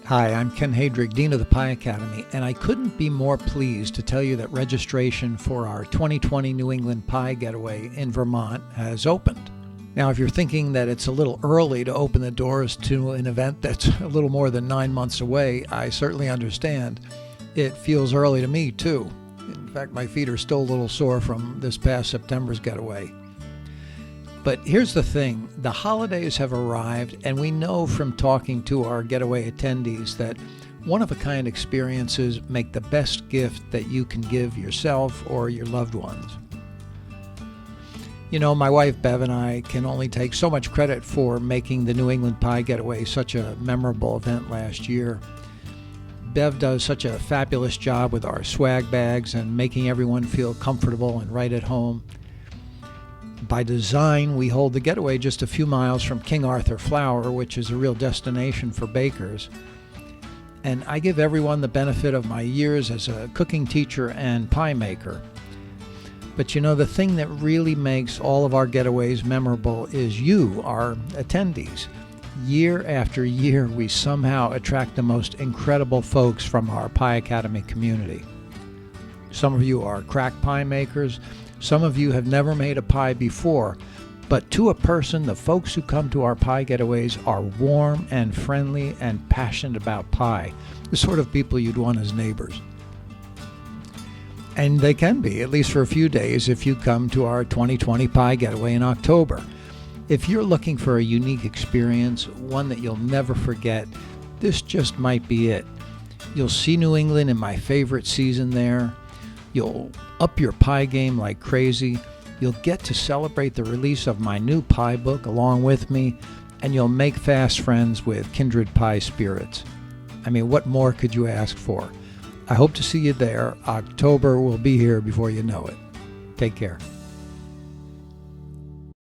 Hi, I'm Ken Hadrig, Dean of the Pie Academy, and I couldn't be more pleased to tell you that registration for our 2020 New England Pie Getaway in Vermont has opened. Now, if you're thinking that it's a little early to open the doors to an event that's a little more than 9 months away, I certainly understand. It feels early to me, too. In fact, my feet are still a little sore from this past September's getaway. But here's the thing, the holidays have arrived, and we know from talking to our getaway attendees that one-of-a-kind experiences make the best gift that you can give yourself or your loved ones. You know, my wife Bev and I can only take so much credit for making the New England Pie Getaway such a memorable event last year. Bev does such a fabulous job with our swag bags and making everyone feel comfortable and right at home. By design, we hold the getaway just a few miles from King Arthur Flour, which is a real destination for bakers. And I give everyone the benefit of my years as a cooking teacher and pie maker. But you know, the thing that really makes all of our getaways memorable is you, our attendees. Year after year, we somehow attract the most incredible folks from our Pie Academy community. Some of you are crack pie makers. Some of you have never made a pie before, but to a person, the folks who come to our pie getaways are warm and friendly and passionate about pie, the sort of people you'd want as neighbors. And they can be, at least for a few days, if you come to our 2020 Pie Getaway in October. If you're looking for a unique experience, one that you'll never forget, this just might be it. You'll see New England in my favorite season there. You'll up your pie game like crazy. You'll get to celebrate the release of my new pie book along with me, and you'll make fast friends with kindred pie spirits. I mean, what more could you ask for? I hope to see you there. October will be here before you know it. Take care.